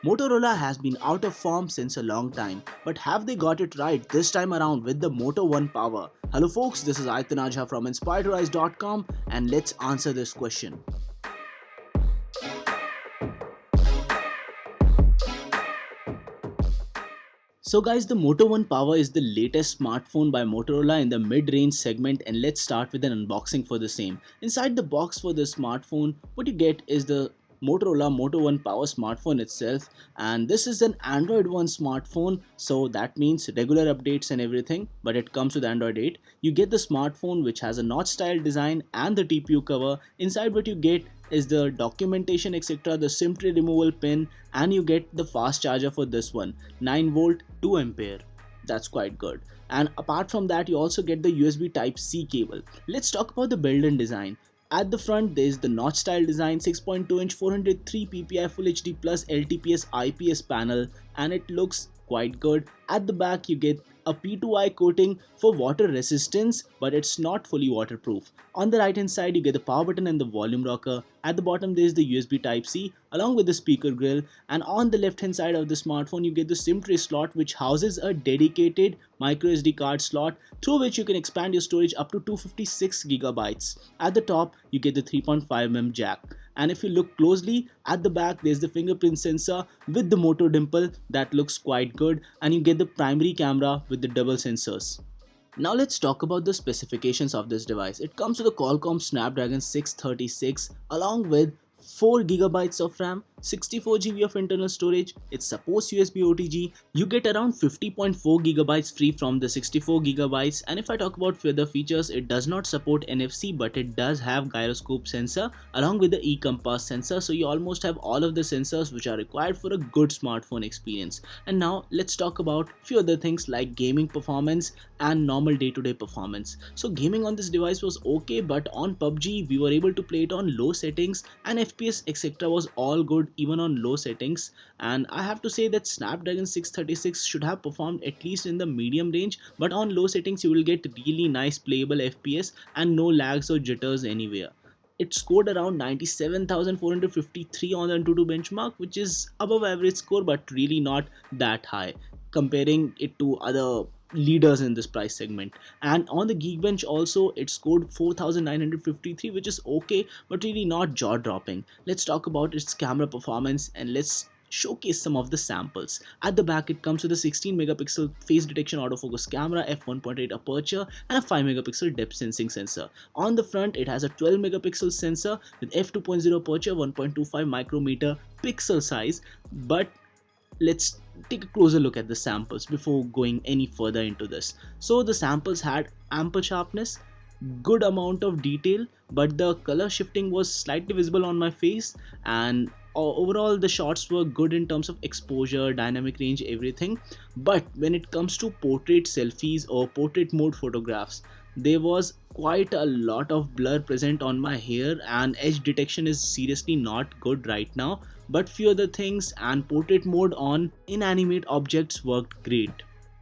Motorola has been out of form since a long time, but have they got it right this time around with the Moto One Power? Hello folks, this is Aitan Ajha from InspiredToRise.com and let's answer this question. So guys, the Moto One Power is the latest smartphone by Motorola in the mid-range segment, and let's start with an unboxing for the same. Inside the box for the smartphone, what you get is the Motorola Moto One Power smartphone itself, and this is an Android One smartphone, so that means regular updates and everything, but it comes with Android 8. You get the smartphone which has a notch style design and the TPU cover. Inside what you get is the documentation etc, the SIM tray removal pin, and you get the fast charger for this one, 9 volt 2 ampere. That's quite good. And apart from that, you also get the USB type C cable. Let's talk about the build and design. At the front there is the notch style design, 6.2 inch 403 ppi full HD plus LTPS IPS panel, and it looks quite good. At the back you get a P2I coating for water resistance, but it's not fully waterproof. On the right hand side you get the power button and the volume rocker. At the bottom there is the USB type C along with the speaker grill, and on the left hand side of the smartphone you get the SIM tray slot which houses a dedicated micro SD card slot through which you can expand your storage up to 256 gigabytes. At the top you get the 3.5mm jack, and if you look closely at the back there's the fingerprint sensor with the Moto dimple that looks quite good, and you get the primary camera with the double sensors. Now let's talk about the specifications of this device. It comes with a Qualcomm Snapdragon 636 along with 4 gigabytes of RAM, 64 GB of internal storage. It supports USB OTG. You get around 50.4 gigabytes free from the 64 gigabytes. And if I talk about further features, it does not support NFC, but it does have gyroscope sensor along with the e-compass sensor. So you almost have all of the sensors which are required for a good smartphone experience. And now let's talk about few other things like gaming performance and normal day-to-day performance. So gaming on this device was okay, but on PUBG we were able to play it on low settings, and FPS etc was all good even on low settings. And I have to say that Snapdragon 636 should have performed at least in the medium range, but on low settings you will get really nice playable FPS and no lags or jitters anywhere. It scored around 97,453 on the Antutu benchmark, which is above average score but really not that high comparing it to other leaders in this price segment. And on the Geekbench also it scored 4,953, which is okay but really not jaw dropping. Let's talk about its camera performance and let's showcase some of the samples. At the back it comes with a 16 megapixel face detection autofocus camera, f1.8 aperture, and a 5 megapixel depth sensing sensor. On the front it has a 12 megapixel sensor with f2.0 aperture, 1.25 micrometer pixel size. But let's take a closer look at the samples before going any further into this. So the samples had ample sharpness, good amount of detail, but the color shifting was slightly visible on my face, and overall the shots were good in terms of exposure, dynamic range, everything. But when it comes to portrait selfies or portrait mode photographs, there was quite a lot of blur present on my hair, and edge detection is seriously not good right now. But few other things, and portrait mode on inanimate objects worked great.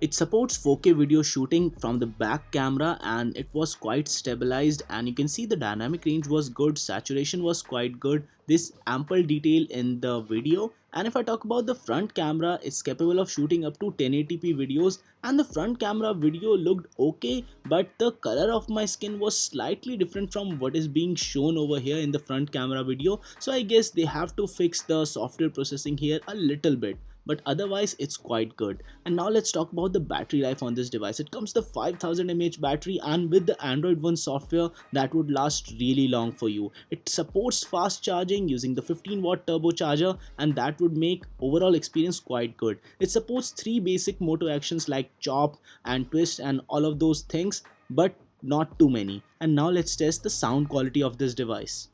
It supports 4K video shooting from the back camera, and it was quite stabilized, and you can see the dynamic range was good, saturation was quite good, this ample detail in the video. And if I talk about the front camera, it's capable of shooting up to 1080p videos, and the front camera video looked okay, but the color of my skin was slightly different from what is being shown over here in the front camera video. So I guess they have to fix the software processing here a little bit, but otherwise it's quite good. And now let's talk about the battery life on this device. It comes with the 5000 mAh battery, and with the Android One software that would last really long for you. It supports fast charging using the 15-watt turbocharger, and that would make overall experience quite good. It supports 3 basic moto actions like chop and twist and all of those things, but not too many. And now let's test the sound quality of this device.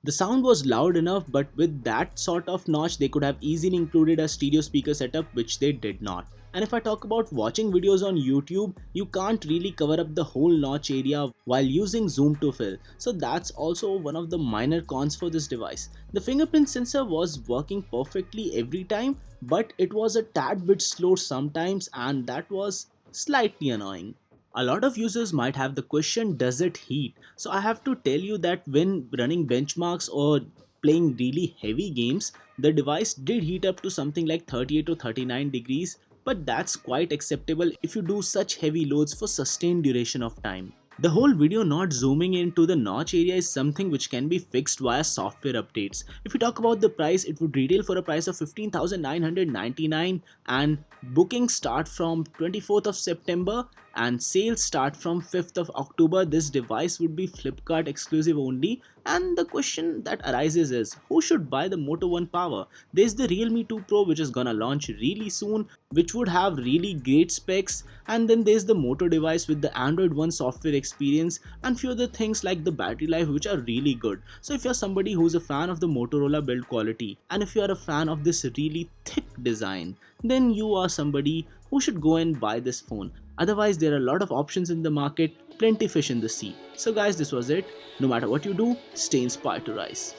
The sound was loud enough, but with that sort of notch they could have easily included a stereo speaker setup, which they did not. And if I talk about watching videos on YouTube, you can't really cover up the whole notch area while using zoom to fill. So that's also one of the minor cons for this device. The fingerprint sensor was working perfectly every time, but it was a tad bit slow sometimes, and that was slightly annoying. A lot of users might have the question, does it heat? So I have to tell you that when running benchmarks or playing really heavy games, the device did heat up to something like 38 to 39 degrees, but that's quite acceptable if you do such heavy loads for sustained duration of time. The whole video not zooming into the notch area is something which can be fixed via software updates. If we talk about the price, it would retail for a price of 15,999 and bookings start from 24th of September and sales start from 5th of October. This device would be Flipkart exclusive only, and the question that arises is who should buy the Moto One Power? There's the Realme 2 Pro which is gonna launch really soon, which would have really great specs, and then there's the Moto device with the Android One software experience and few other things like the battery life which are really good. So if you're somebody who's a fan of the Motorola build quality and if you are a fan of this really thick design, then you are somebody who should go and buy this phone. Otherwise, there are a lot of options in the market, plenty fish in the sea. So guys, this was it. No matter what you do, stay inspired to rise.